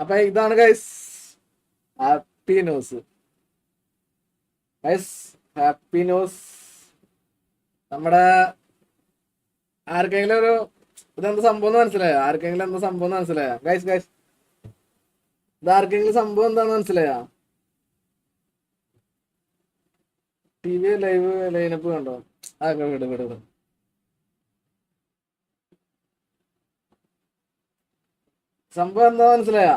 അപ്പൊ ഇതാണ് guys happy news. Guys happy news. നമ്മുടെ ആർക്കെങ്കിലും ഒരു ഇതെന്താ സംഭവം എന്ന് മനസ്സിലായോ? ആർക്കെങ്കിലും എന്താ സംഭവം എന്ന് മനസ്സിലായോ? ഗൈസ് ഗൈസ് ഇത് ആർക്കെങ്കിലും സംഭവം എന്താന്ന് മനസ്സിലായോ? ടി വി ലൈവ് ലൈനപ്പ് കണ്ടോ? അതൊക്കെ വിട് വിട് വിട്. സംഭവം എന്താ മനസ്സിലായോ?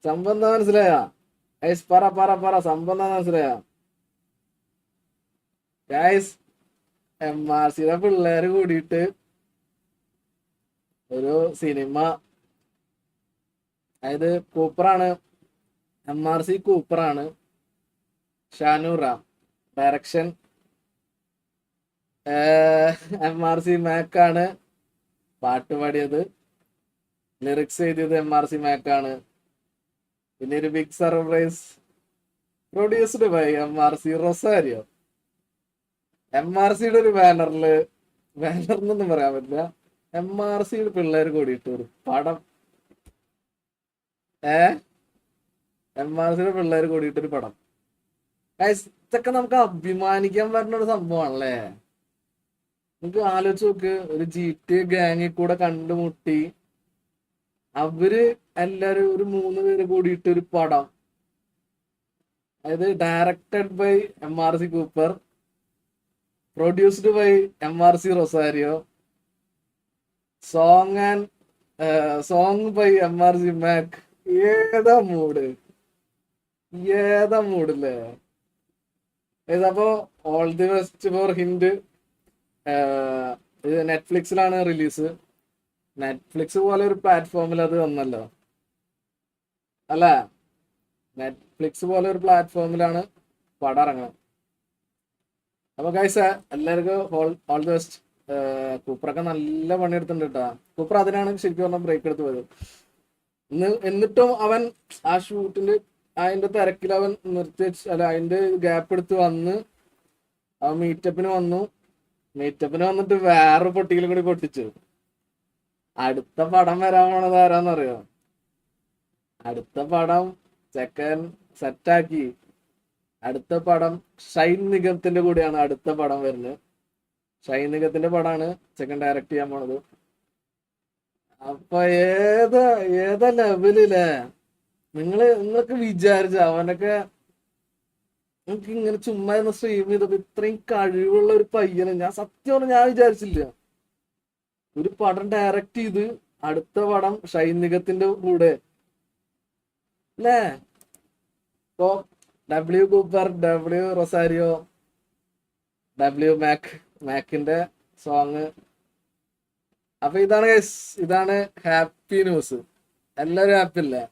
സംഭവം എന്താ മനസ്സിലായോ? ഗൈസ് പറ പറ പറ സംഭവം എന്താ മനസ്സിലായോ? ഗൈസ് എം ആർ സിയുടെ പിള്ളേര് കൂടിയിട്ട് ഒരു സിനിമ, അതായത് കൂപ്പറാണ്, എം ആർ സി കൂപ്പറാണ്, ഷാനൂറ ഡയറക്ഷൻ, എം ആർ സി മാക്കാണ് പാട്ട് പാടിയത്, ലിറിക്സ് എഴുതിയത് എം ആർ സി മാക്കാണ്. പിന്നെ ഒരു big surprise produced by M R C Rosario. M R സിയുടെ ഒരു ബാനറിന്നൊന്നും പറയാൻ പറ്റില്ല, എം ആർ സിയുടെ പിള്ളേർ കൂടിയിട്ട് ഒരു പടം. എം ആർ സിയുടെ പിള്ളേർ കൂടിയിട്ടൊരു പടം. ഇതൊക്കെ നമുക്ക് അഭിമാനിക്കാൻ പറ്റുന്ന ഒരു സംഭവമാണല്ലേ. നമുക്ക് ആലോചിച്ച് നോക്ക്, ഒരു ജി ടി ഗാങ്ങിൽ കൂടെ കണ്ടുമുട്ടി അവര് എല്ലാരും ഒരു 3 പേര് കൂടിയിട്ട് ഒരു പടം. അതായത് directed by M R C Cooper, produced by M R C Rosario, song by M R C Mac. ഏതാ മൂഡ്, ഏതാ മൂഡില്ലേ. അപ്പോ all the best for hint. ഇത് നെറ്റ്ഫ്ലിക്സിലാണ് റിലീസ്. നെറ്റ്ഫ്ലിക്സ് പോലെ ഒരു പ്ലാറ്റ്ഫോമിൽ അത് വന്നല്ലോ അല്ല, നെറ്റ്ഫ്ലിക്സ് പോലെ ഒരു പ്ലാറ്റ്ഫോമിലാണ് പടം ഇറങ്ങുന്നത്. അപ്പൊ ഗൈസ് എല്ലാവർക്കും ഓൾ ദി ബെസ്റ്റ്. കൂപ്പറൊക്കെ നല്ല പണിയെടുത്തിട്ടുണ്ട് കേട്ടോ. കൂപ്പർ അതിനാണ് ശരിക്കും പറഞ്ഞാൽ ബ്രേക്ക് എടുത്ത് പോയത്. എന്നിട്ടും അവൻ ആ ഷൂട്ടിന്റെ അതിന്റെ തിരക്കിൽ അവൻ നിർത്തി വെച്ച്, അല്ല അതിന്റെ ഗ്യാപ്പ് എടുത്ത് വന്ന് അവൻ മീറ്റപ്പിന് വന്നു. മീറ്റപ്പിന് വന്നിട്ട് വേറൊരു പൊട്ടിക്കലും കൂടി പൊട്ടിച്ചു. അടുത്ത പടം വരാൻ പോണത് ആരാന്നറിയോ? അടുത്ത പടം ചെക്കൻ സെറ്റാക്കി. അടുത്ത പടം ഷൈൻ നിഗത്തിന്റെ കൂടെയാണ് അടുത്ത പടം വരുന്നത്. ഷൈൻ നിഗത്തിന്റെ പടമാണ് ചെക്കൻ ഡയറക്ട് ചെയ്യാൻ പോണത്. അപ്പൊ ഏതാ ലെവലില്ലേ. നിങ്ങൾക്ക് വിചാരിച്ച അവനൊക്കെ നമുക്ക് ഇങ്ങനെ ചുമ്മാ ഒന്ന് സ്ട്രീം ചെയ്തപ്പോ ഇത്രയും കഴിവുള്ള ഒരു പയ്യനെ ഞാൻ സത്യം ഞാൻ വിചാരിച്ചില്ല. ഒരു പടം ഡയറക്റ്റ് ചെയ്ത് അടുത്ത പടം ഷൈൻ നിഗത്തിന്റെ കൂടെ അല്ലേ. ഇപ്പൊ W Cooper, W Rosario, W മാക്കിന്റെ സോങ്. അപ്പൊ ഇതാണ് ഹാപ്പി ന്യൂസ്. എല്ലാവരും ഹാപ്പി അല്ലേ?